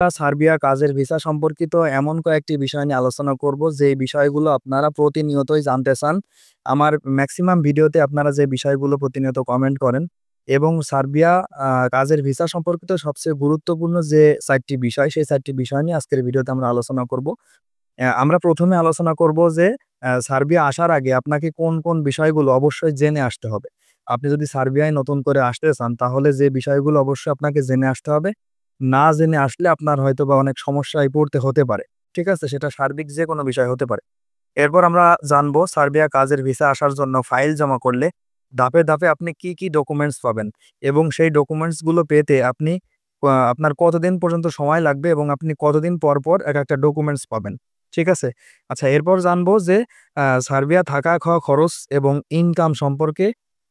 Serbia কাজের visa সম্পর্কিত এমন কয়েকটি বিষয় নিয়ে আলোচনা করব যে বিষয়গুলো আপনারা প্রতিনিয়তই জানতে চান। আমার ম্যাক্সিমাম ভিডিওতে আপনারা যে বিষয়গুলো প্রতিনিয়ত কমেন্ট করেন এবং সার্বিয়া কাজের ভিসা সম্পর্কিত সবচেয়ে গুরুত্বপূর্ণ যে ৪টি বিষয়, সেই ৪টি বিষয় নিয়ে আজকের ভিডিওতে আমরা আলোচনা করব। আমরা ১ম এ আলোচনা করব যে সার্বিয়া আসার আগে আপনাকে কোন, কোন বিষয়গুলো অবশ্যই জেনে আসতে হবে। আপনি যদি সার্বিয়ায় নতুন করে আসতে চান তাহলে যে বিষয়গুলো অবশ্যই আপনাকে জেনে আসতে হবে। না জেনে আসলে আপনার হয়তোবা অনেক সমস্যায় পড়তে হতে পারে। ঠিক আছে? সেটা সার্বিক যেকোনো বিষয় হতে পারে। এরপর আমরা জানবো সার্বিয়া কাজের ভিসা আসার জন্য ফাইল জমা করলে ধাপে, ধাপে আপনি কি, কি ডকুমেন্টস পাবেন এবং সেই ডকুমেন্টস গুলো পেতে আপনি আপনার কতদিন পর্যন্ত সময় লাগবে এবং আপনি কতদিন পর, পর একেকটা ডকুমেন্টস পাবেন। ঠিক আছে? আচ্ছা, এরপর জানবো যে সার্বিয়া থাকা, খাওয়া খরচ এবং ইনকাম সম্পর্কে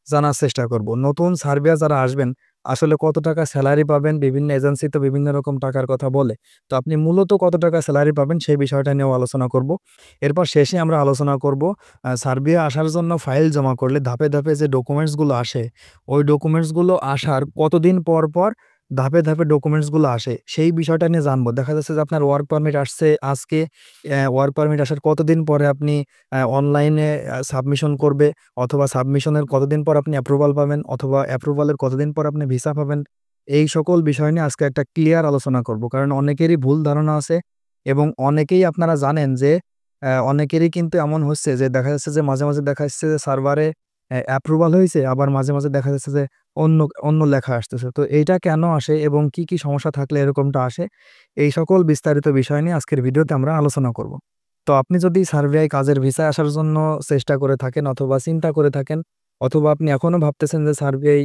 জানার চেষ্টা করব। নতুন সার্বিয়া যারা আসবেন আসলে কত টাকা সেলারি পাবেন, বিভিন্ন এজেন্সি তো বিভিন্ন রকম টাকার কথা বলে। তো আপনি মূলত কত টাকা সেলারি পাবেন সেই বিষয়টা নিয়েও আলোচনা করব। এরপর শেষে আমরা আলোচনা করব সার্বিয়া আসার জন্য ফাইল জমা করলে ধাপে, ধাপে যে ডকুমেন্টস গুলো আসে, ওই ডকুমেন্টস গুলো আসার কতদিন পর, পর ধাপে, ধাপে ডকুমেন্টস গুলো আসে সেই বিষয়টা নিয়ে জানবো। দেখা যাচ্ছে যে আপনার ওয়ার্ক পারমিট আসছে আজকে, ওয়ার্ক পারমিট আসার কতদিন পরে আপনি অনলাইনে সাবমিশন করবে অথবা সাবমিশনের কতদিন পর আপনি অ্যাপ্রুভাল পাবেন অথবা অ্যাপ্রুভালের কতদিন পর আপনি ভিসা পাবেন। এই সকল বিষয় নিয়ে আজকে একটা ক্লিয়ার আলোচনা করব। কারণ অনেকেরই ভুল ধারণা আছে এবং অনেকেই আপনারা জানেন যে অনেকেরই কিন্তু এমন হচ্ছে যে দেখা যাচ্ছে যে মাঝে, মাঝে দেখা যাচ্ছে যে সার্ভারে অ্যাপ্রুভাল হইছে, আবার মাঝে, মাঝে দেখা যাচ্ছে যে অন্য, অন্য লেখা আসতেছে। তো এইটা কেন আসে এবং কি, কি সমস্যা থাকলে এরকমটা আসে? এই সকল বিস্তারিত বিষয় নিয়ে আজকের ভিডিওতে আমরা আলোচনা করব। তো আপনি যদি সার্বিয়ায় কাজের ভিসায় আসার জন্য চেষ্টা করে থাকেন অথবা চিন্তা করে থাকেন অথবা আপনি এখনো ভাবতেছেন যে সার্বিয়ায়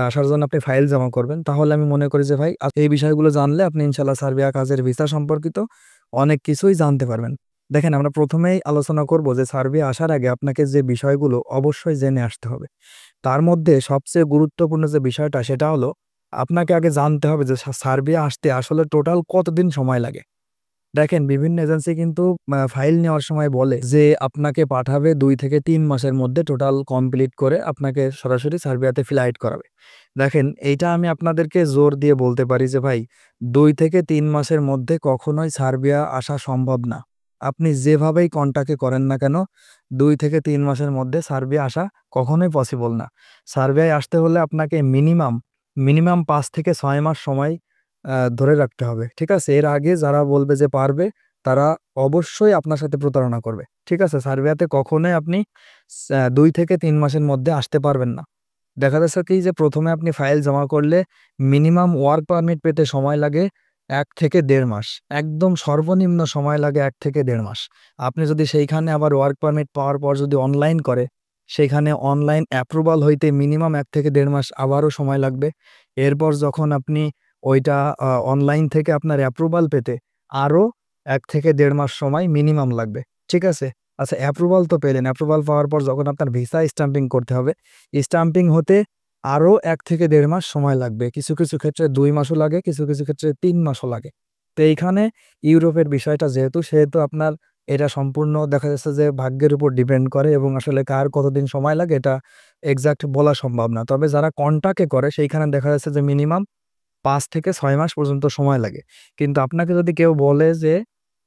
আসার জন্য আপনি ফাইল জমা করবেন, তাহলে আমি মনে করি যে ভাই এই বিষয়গুলো জানলে আপনি ইনশাআল্লাহ সার্বিয়া কাজের ভিসা সম্পর্কিত অনেক কিছুই জানতে পারবেন। দেখেন, আমরা প্রথমেই আলোচনা করব যে সার্বিয়া আসার আগে আপনাকে যে বিষয়গুলো অবশ্যই জেনে আসতে হবে। তার মধ্যে সবচেয়ে গুরুত্বপূর্ণ যে বিষয়টা সেটা হলো আপনাকে আগে জানতে হবে যে সার্বিয়া আসতে আসলে টোটাল কতদিন সময় লাগে। দেখেন, বিভিন্ন এজেন্সি কিন্তু ফাইল নেওয়ার সময় বলে যে আপনাকে পাঠাবে ২ থেকে ৩ মাসের মধ্যে টোটাল কমপ্লিট করে আপনাকে সরাসরি সার্বিয়াতে ফ্লাইট করাবে। দেখেন, এইটা আমি আপনাদেরকে জোর দিয়ে বলতে পারি যে ভাই ২ থেকে ৩ মাসের মধ্যে কখনোই সার্বিয়া আসা সম্ভব না। আপনি যেভাবেই কনট্যাক্টে করেন না কেন ২ থেকে ৩ মাসের মধ্যে সার্বিয়া আসা কখনোই পসিবল না। সার্বিয়ায় আসতে হলে আপনাকে মিনিমাম ৫ থেকে ৬ মাস সময় ধরে রাখতে হবে। ঠিক আছে? এর আগে যারা বলবে যে পারবে, তারা অবশ্যই আপনার সাথে প্রতারণা করবে। ঠিক আছে? সার্বিয়াতে কখনোই আপনি ২ থেকে ৩ মাসের মধ্যে আসতে পারবেন না। দেখা যাচ্ছে কি যে ১ম এ আপনি ফাইল জমা করলে মিনিমাম ওয়ার্ক পারমিট পেতে সময় লাগে ১ থেকে ১.৫ মাস। একদম সর্বনিম্ন সময় লাগে ১ থেকে ১.৫ মাস। আপনি যদি সেইখানে আবার ওয়ার্ক পারমিট পাওয়ার পর যদি অনলাইন করে, সেইখানে অনলাইন অ্যাপ্রুভাল হইতে মিনিমাম ১ থেকে ১.৫ মাস আবারও সময় লাগবে। এরপর যখন আপনি ওইটা অনলাইন থেকে আপনার অ্যাপ্রুভাল পেতে আরো ১ থেকে ১.৫ মাস সময় মিনিমাম লাগবে। ঠিক আছে? আচ্ছা, অ্যাপ্রুভাল তো পেলেন। অ্যাপ্রুভাল পাওয়ার পর যখন আপনার ভিসা স্ট্যাম্পিং করতে হবে, স্ট্যাম্পিং হতে আরো ১ থেকে ১.৫ মাস সময় লাগবে। কিছু, কিছু ক্ষেত্রে ২ মাসও লাগে, কিছু, কিছু ক্ষেত্রে ৩ মাসও লাগে। তো এইখানে ইউরোপের বিষয়টা সেহেতু আপনার এটা সম্পূর্ণ দেখা যাচ্ছে যে ভাগ্যের উপর ডিপেন্ড করে এবং আসলে কার কতদিন সময় লাগে এটা এক্সাক্ট বলা সম্ভব না। তবে যারা কন্টাক্টে করে সেইখানে দেখা যাচ্ছে যে মিনিমাম ৫ থেকে ৬ মাস পর্যন্ত সময় লাগে। কিন্তু আপনাকে যদি কেউ বলে যে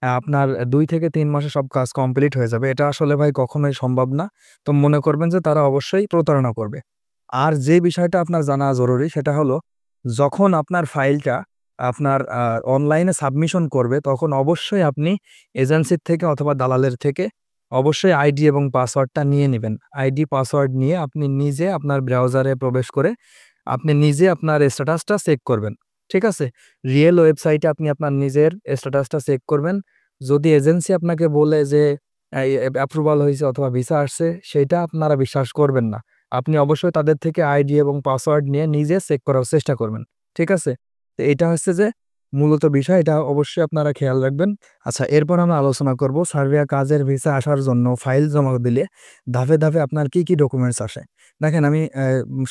আপনার ২ থেকে ৩ মাসে সব কাজ কমপ্লিট হয়ে যাবে, এটা আসলে ভাই কখনোই সম্ভব না। তো মনে করবেন যে তারা অবশ্যই প্রতারণা করবে। আর যে বিষয়টা আপনার জানা জরুরি সেটা হলো যখন আপনার ফাইলটা আপনার অনলাইনে সাবমিশন করবে তখন অবশ্যই আপনি এজেন্সির থেকে অথবা দালালের থেকে অবশ্যই আইডি এবং পাসওয়ার্ডটা নিয়ে নিবেন। আইডি পাসওয়ার্ড নিয়ে আপনি নিজে আপনার ব্রাউজারে প্রবেশ করে আপনি নিজে আপনার স্ট্যাটাসটা চেক করবেন। ঠিক আছে? রিয়েল ওয়েবসাইটে আপনি আপনার নিজের স্ট্যাটাসটা চেক করবেন। যদি এজেন্সি আপনাকে বলে যে অ্যাপ্রুভাল হইছে অথবা ভিসা আসছে, সেইটা আপনারা বিশ্বাস করবেন না। আপনি অবশ্যই তাদের থেকে আইডি এবং পাসওয়ার্ড নিয়ে নিজে চেক করার চেষ্টা করবেন। ঠিক আছে? তো এটা হচ্ছে যে মূলত বিষয়, এটা অবশ্যই আপনারা খেয়াল রাখবেন। আচ্ছা, এরপর আমরা আলোচনা করব সার্বিয়া কাজের ভিসা আসার জন্য ফাইল জমা দিলে ধাপে, ধাপে আপনার কি, কি ডকুমেন্টস আসে। দেখেন, আমি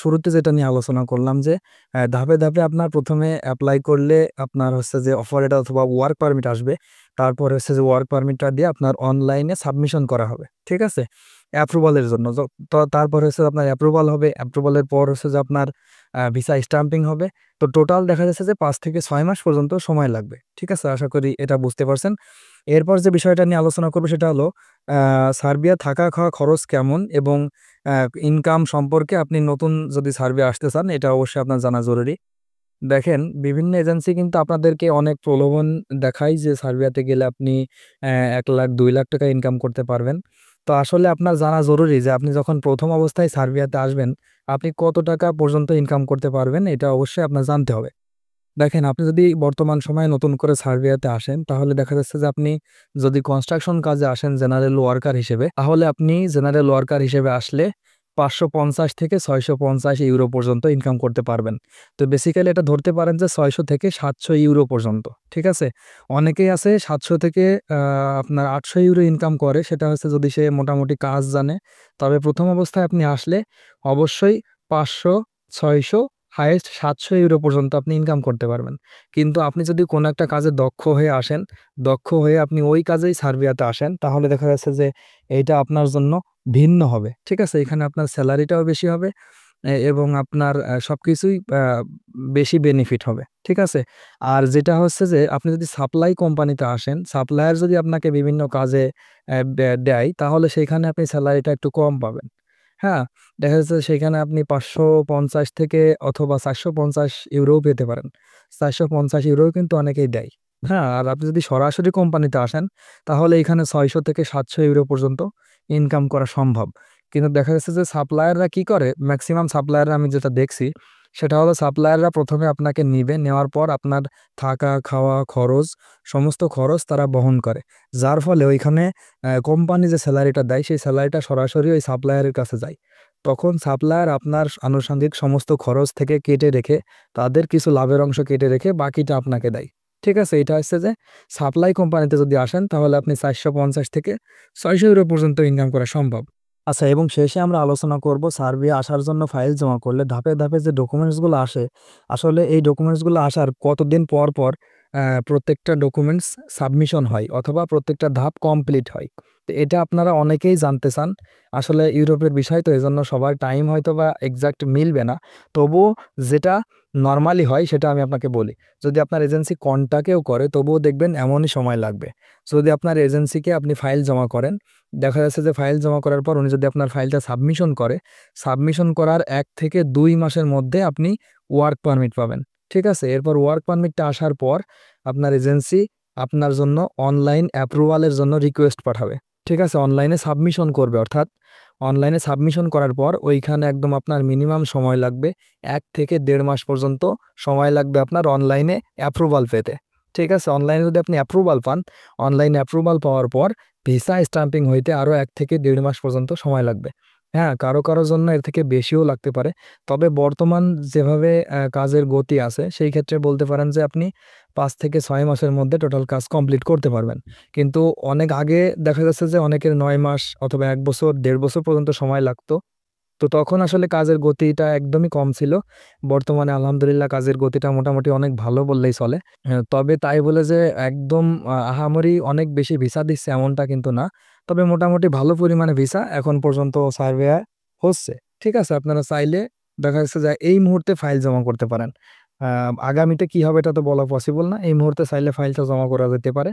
শুরুতে যেটা নিয়ে আলোচনা করলাম যে ধাপে, ধাপে আপনার ১ম এ এপ্লাই করলে আপনার হচ্ছে যে অফার লেটার অথবা ওয়ার্ক পারমিট আসবে। তারপর হচ্ছে যে ওয়ার্ক পারমিটটা দিয়ে আপনার অনলাইনে সাবমিশন করা হবে। ঠিক আছে? অ্যাপ্রুভালের জন্য। তো তারপর হচ্ছে আপনার অ্যাপ্রুভাল হবে। অ্যাপ্রুভালের পর হচ্ছে যে আপনার ভিসা স্ট্যাম্পিং হবে। তো টোটাল দেখা যাচ্ছে যে ৫ থেকে ৬ মাস পর্যন্ত সময় লাগবে। ঠিক আছে? আশা করি এটা বুঝতে পারছেন। এরপর যে বিষয়টা নিয়ে আলোচনা করব সেটা হলো আ সার্বিয়া থাকা খাওয়া খরচ কেমন এবং আ ইনকাম সম্পর্কে আপনি নতুন যদি সার্বিয়া আসতে চান এটা অবশ্যই আপনার জানা জরুরি। দেখেন বিভিন্ন এজেন্সি কিন্তু আপনাদেরকে অনেক প্রলোভন দেখায় যে সার্বিয়াতে গেলে আপনি ১,০০,০০০ ৳২,০০,০০০ ইনকাম করতে পারবেন। তো আসলে আপনার জানা জরুরি যে আপনি যখন ১ম অবস্থায় সার্বিয়াতে আসবেন, আপনি কত টাকা পর্যন্ত ইনকাম করতে পারবেন এটা অবশ্যই আপনার জানতে হবে। দেখেন আপনি যদি বর্তমান সময়ে নতুন করে সার্বিয়াতে আসেন, তাহলে দেখা যাচ্ছে যে আপনি যদি কনস্ট্রাকশন কাজে আসেন জেনারেল ওয়ার্কার হিসেবে, তাহলে আপনি জেনারেল ওয়ার্কার হিসেবে আসলে ৫৫০ থেকে €৬৫০ পর্যন্ত ইনকাম করতে পারবেন। তো বেসিক্যালি এটা ধরতে পারেন যে ৬০০ থেকে €৭০০ পর্যন্ত। ঠিক আছে? অনেকেই আছে ৭০০ থেকে আ আপনার €৮০০ ইনকাম করে। সেটা হচ্ছে যদি সে মোটামুটি কাজ জানে। তবে ১ম অবস্থায় আপনি আসলে অবশ্যই ৫০০, ৬০০ হাইয়েস্ট €৭০০ পর্যন্ত আপনি ইনকাম করতে পারবেন। কিন্তু আপনি যদি কোনো একটা কাজে দক্ষ হয়ে আসেন, দক্ষ হয়ে আপনি ওই কাজেই সার্বিয়াতে আসেন, তাহলে দেখা যাচ্ছে যে এইটা আপনার জন্য ভিন্ন হবে। ঠিক আছে? এখানে আপনার সেলারিটাও বেশি হবে এবং আপনার সবকিছুই বেশি বেনিফিট হবে। ঠিক আছে? আর যেটা হচ্ছে যে আপনি যদি সাপ্লাই কোম্পানিতে আসেন, সাপ্লায়ার যদি আপনাকে বিভিন্ন কাজে দেয়, তাহলে সেইখানে আপনি সেলারিটা একটু কম পাবেন। হ্যাঁ? দেখা যাচ্ছে সেখানে আপনি ৫৫০ থেকে অথবা €৪৫০ ও পেতে পারেন। €৪৫০ ও কিন্তু অনেকেই দেয়। হ্যাঁ? আর আপনি যদি সরাসরি কোম্পানিতে আসেন, তাহলে এখানে ৬০০ থেকে €৭০০ পর্যন্ত ইনকাম করা সম্ভব। কিন্তু দেখা যাচ্ছে যে সাপ্লায়াররা কি করে? মেক্সিমাম সাপ্লায়াররা আমি যেটা দেখছি, সেটা হলো সাপ্লায়াররা ১ম এ আপনাকে নিবে, নেওয়ার পর আপনার থাকা, খাওয়া, খরচ, সমস্ত খরচ তারা বহন করে। যার ফলে ওইখানে কোম্পানি যে সেলারিটা দেয়, সেই সেলারিটা সরাসরি ওই সাপ্লায়ারের কাছে যায়। তখন সাপ্লায়ার আপনার আনুষঙ্গিক সমস্ত খরচ থেকে কেটে রেখে, তাদের কিছু লাভের অংশ কেটে রেখে বাকিটা আপনাকে দেয়। ঠিক আছে? এটা হচ্ছে যে সাপ্লাই কোম্পানিতে যদি আসেন, তাহলে আপনি ৪৫০ থেকে €৬০০ পর্যন্ত ইনকাম করা সম্ভব। আচ্ছা এবং শেষে আমরা আলোচনা করব সার্বিয়া আসার জন্য ফাইল জমা করলে ধাপে, ধাপে যে ডকুমেন্টসগুলো আসে, আসলে এই ডকুমেন্টসগুলো আসার কতদিন পর, পর প্রত্যেকটা ডকুমেন্টস সাবমিশন হয় অথবা প্রত্যেকটা ধাপ কমপ্লিট হয়। তো এটা আপনারা অনেকেই জানতে চান। আসলে ইউরোপের বিষয় তো এজন্য সবার টাইম হয়তোবা এক্সাক্ট মিলবে না। তবুও যেটা নরমালি হয় সেটা আমি আপনাকে বলি। যদি আপনার এজেন্সি কন্টাক্টেও করে তবুও দেখবেন এমনই সময় লাগবে। যদি আপনার এজেন্সিকে আপনি ফাইল জমা করেন, দেখা যাচ্ছে যে ফাইল জমা করার পর উনি যদি আপনার ফাইলটা সাবমিশন করে, সাবমিশন করার ১ থেকে ২ মাসের মধ্যে আপনি ওয়ার্ক পারমিট পাবেন। ঠিক আছে? এরপর ওয়ার্ক পারমিটটা আসার পর আপনার এজেন্সি আপনার জন্য অনলাইন অ্যাপ্রুভাল এর জন্য রিকোয়েস্ট পাঠাবে। ঠিক আছে? অনলাইনে সাবমিশন করবে অর্থাৎ অনলাইনে সাবমিশন করার পর ওইখানে একদম আপনার মিনিমাম সময় লাগবে ১ থেকে ১.৫ মাস পর্যন্ত সময় লাগবে আপনার অনলাইনে অ্যাপ্রুভাল পেতে। ঠিক আছে? অনলাইনে যদি আপনি অ্যাপ্রুভাল পান, অনলাইনে অ্যাপ্রুভাল পাওয়ার পর ভিসা স্ট্যাম্পিং হইতে আরো ১ থেকে ১.৫ মাস পর্যন্ত সময় লাগবে। হ্যাঁ, কারো জন্য এর থেকে বেশিও লাগতে পারে। তবে বর্তমান যেভাবে কাজের গতি আছে, সেই ক্ষেত্রে বলতে পারেন যে আপনি ৫ থেকে ৬ মাসের মধ্যে টোটাল কাজ কমপ্লিট করতে পারবেন। কিন্তু অনেক আগে দেখা যাচ্ছে যে অনেকের ৯ মাস অথবা ১ বছর, ১.৫ বছর পর্যন্ত সময় লাগতো। তো তখন আসলে কাজের গতিটা একদমই কম ছিল। বর্তমানে আলহামদুলিল্লাহ কাজের গতিটা মোটামুটি অনেক ভালো বললেই চলে। তবে তাই বলে যে একদম আহামরি অনেক বেশি ভিসা দিচ্ছে এমনটা কিন্তু না। তবে মোটামুটি ভালো পরিমাণে ভিসা এখন পর্যন্ত সার্ভে হচ্ছে। ঠিক আছে? আপনারা চাইলে দেখা যাচ্ছে যে এই মুহূর্তে ফাইল জমা করতে পারেন। আ আগামীতে কি হবে এটা তো বলা পসিবল না। এই মুহূর্তে চাইলে ফাইলটা জমা করা যেতে পারে।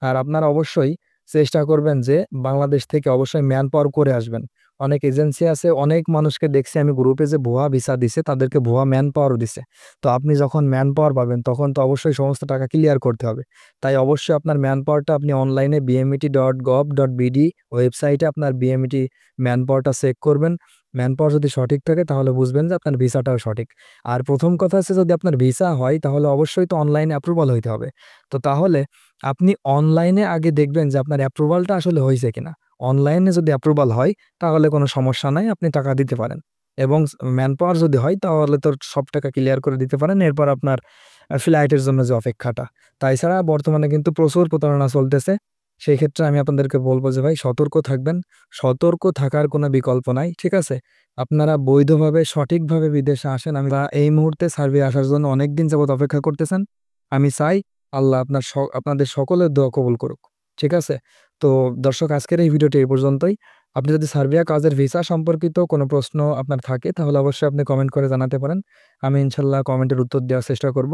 আর আপনারা অবশ্যই চেষ্টা করবেন যে বাংলাদেশ থেকে অবশ্যই ম্যান পাওয়ার করে আসবেন। অনেক এজেন্সি আছে, অনেক মানুষকে দেখছি আমি গ্রুপে যে ভুয়া ভিসা দিছে, তাদেরকে ভুয়া ম্যান পাওয়ারও দিছে। তো আপনি যখন ম্যান পাওয়ার পাবেন তখন তো অবশ্যই সমস্ত টাকা ক্লিয়ার করতে হবে। তাই অবশ্যই আপনার ম্যান পাওয়ারটা আপনি অনলাইনে bmet.gov.bd ওয়েবসাইটে আপনার বিএমইটি ম্যান পাওয়ারটা চেক করবেন। ম্যান পাওয়ার যদি সঠিক থাকে তাহলে বুঝবেন যে আপনার ভিসাটাও সঠিক। আর ১ম কথা হচ্ছে যদি আপনার ভিসা হয় তাহলে অবশ্যই তো অনলাইনে অ্যাপ্রুভাল হইতে হবে। তো তাহলে আপনি অনলাইনে আগে দেখবেন যে আপনার অ্যাপ্রুভালটা আসলে হইছে কিনা। অনলাইনে যদি অ্যাপ্রুভাল হয় তাহলে কোনো সমস্যা নাই, আপনি টাকা দিতে পারেন। এবং ম্যান পাওয়ার যদি হয় তাহলে তো সব টাকা ক্লিয়ার করে দিতে পারেন। এরপর আপনার ফ্লাইটের জন্য যে অপেক্ষাটা। তাছাড়া বর্তমানে কিন্তু প্রচুর প্রতারণা চলতেছে। সেই ক্ষেত্রে আমি আপনাদেরকে বলব যে ভাই সতর্ক থাকবেন। সতর্ক থাকার কোনো বিকল্প নাই। ঠিক আছে? আপনারা বৈধভাবে সঠিকভাবে বিদেশে আসেন। এই মুহূর্তে সার্ভে আসার জন্য অনেকদিন যাবৎ অপেক্ষা করতেছেন। আমি চাই আল্লাহ আপনাদের সকলের দোয়া কবুল করুক। ঠিক আছে? তো দর্শক, আজকের এই ভিডিওটি এই পর্যন্তই। আপনি যদি সার্বিয়া কাজের ভিসা সম্পর্কিত কোনো প্রশ্ন আপনার থাকে তাহলে অবশ্যই আপনি কমেন্ট করে জানাতে পারেন। আমি ইনশাআল্লাহ কমেন্টের উত্তর দেওয়ার চেষ্টা করব।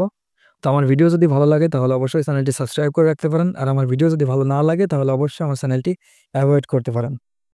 তো আমার ভিডিও যদি ভালো লাগে তাহলে অবশ্যই চ্যানেলটি সাবস্ক্রাইব করে রাখতে পারেন। আর আমার ভিডিও যদি ভালো না লাগে তাহলে অবশ্যই আমার চ্যানেলটি এভয়েড করতে পারেন।